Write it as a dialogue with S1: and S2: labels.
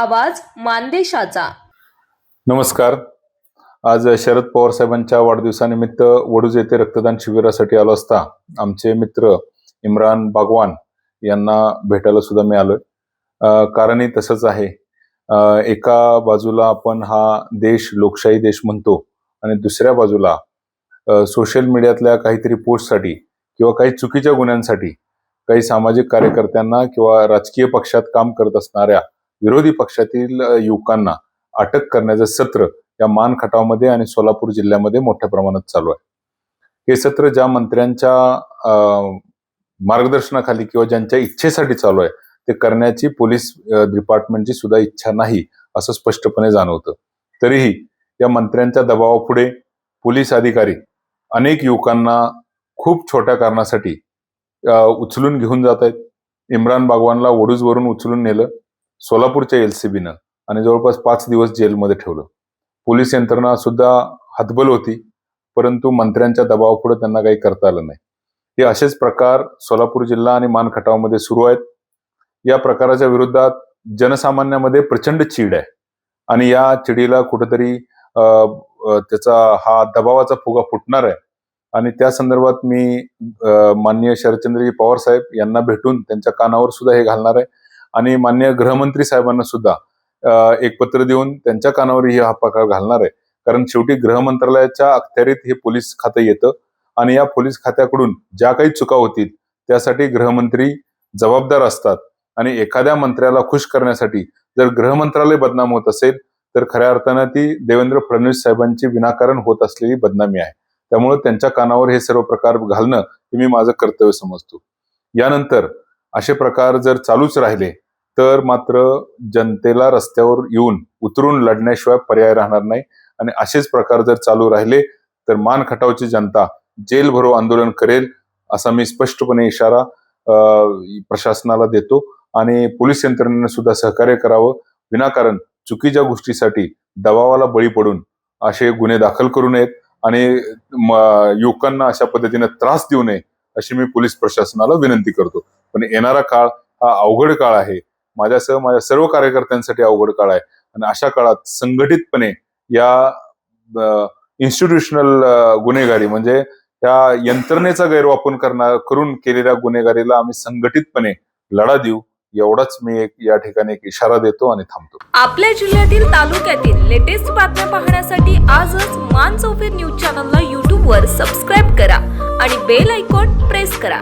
S1: आवाज मानदेशाचा।
S2: नमस्कार। आज शरद पवार साहेबांच्या वाढदिवसानिमित्त वडूज येथे रक्तदान शिबिरासाठी आलो असता आमचे मित्र इम्रान बागवान यांना भेटायला सुद्धा मी आलोय। कारणही तसंच आहे। एका बाजूला आपण हा देश लोकशाही देश म्हणतो आणि दुसऱ्या बाजूला सोशल मीडियातल्या काहीतरी पोस्टसाठी किंवा काही चुकीच्या गुन्ह्यांसाठी काही सामाजिक कार्यकर्त्यांना किंवा राजकीय पक्षात काम करत असणाऱ्या विरोधी पक्षातील युवकांना अटक करण्याचं सत्र या मान खटावमध्ये आणि सोलापूर जिल्ह्यामध्ये मोठ्या प्रमाणात चालू आहे। हे सत्र ज्या मंत्र्यांच्या मार्गदर्शनाखाली किंवा ज्यांच्या इच्छेसाठी चालू आहे ते करण्याची पोलीस डिपार्टमेंटची सुद्धा इच्छा नाही असं स्पष्टपणे जाणवतं। तरीही या मंत्र्यांच्या दबावापुढे पोलीस अधिकारी अनेक युवकांना खूप छोट्या कारणासाठी उचलून घेऊन जात आहेत। इम्रान बागवानला वडूजवरून उचलून नेलं सोलापूरच्या LCBनं आणि जवळपास 5 दिवस जेलमध्ये ठेवलं। पोलीस यंत्रणा सुद्धा हतबल होती, परंतु मंत्र्यांच्या दबावापुढे त्यांना काही करता आलं नाही। हे असेच प्रकार सोलापूर जिल्हा आणि मान खटावमध्ये सुरू आहेत। या प्रकाराच्या विरोधात जनसामान्यामध्ये प्रचंड चीड आहे आणि या चिडीला कुठेतरी त्याचा हा दबावाचा फुगा फुटणार आहे आणि त्या संदर्भात मी माननीय शरदचंद्रजी पवार साहेब यांना भेटून त्यांच्या कानावर सुद्धा हे घालणार आहे आणि माननीय गृहमंत्री साहेबांना सुद्धा एक पत्र देऊन त्यांच्या कानावरही हा प्रकार घालणार आहे। कारण शेवटी गृह मंत्रालयाच्या अखत्यारीत हे पोलीस खातं येतं आणि या पोलीस खात्याकडून ज्या काही चुका होतील त्यासाठी गृहमंत्री जबाबदार असतात आणि एखाद्या मंत्र्याला खुश करण्यासाठी जर गृह मंत्रालय बदनाम होत असेल तर खऱ्या अर्थानं ती देवेंद्र फडणवीस साहेबांची विनाकारण होत असलेली बदनामी आहे। त्यामुळे त्यांच्या कानावर हे सर्व प्रकार घालणं हे मी माझं कर्तव्य समजतो। यानंतर असे प्रकार जर चालूच राहिले तर मात्र जनतेला रस्त्यावर येऊन उतरून लढण्याशिवाय पर्याय राहणार नाही आणि असेच प्रकार जर चालू राहिले तर मान खटावची जनता जेल भरो आंदोलन करेल असा मी स्पष्टपणे इशारा प्रशासनाला देतो आणि पोलीस यंत्रणेने सुद्धा सहकार्य करावं। विनाकारण चुकीच्या गोष्टीसाठी दबावाला बळी पडून असे गुन्हे दाखल करू नयेत आणि युवकांना अशा पद्धतीने त्रास देऊ नये अशी मी पोलीस प्रशासनाला विनंती करतो। पण येणारा काळ हा अवघड काळ आहे, माझ्यासह माझ्या सर्व कार्यकर्त्यांसाठी अवघड काळ आहे आणि अशा काळात संघटितपणे या इन्स्टिट्यूशनल गुन्हेगारी म्हणजे त्या यंत्रणेचा गैरवापर करून केलेल्या गुन्हेगारीला आम्ही संघटितपणे लढा देऊ एवढाच मी या ठिकाणी एक इशारा देतो आणि थांबतो।
S1: आपल्या जिल्ह्यातील तालुक्यातील लेटेस्ट बातम्या पाहण्यासाठी आजच मान चौफेर न्यूज चॅनलला YouTube वर सबस्क्राईब करा आणि बेल आयकॉन प्रेस करा।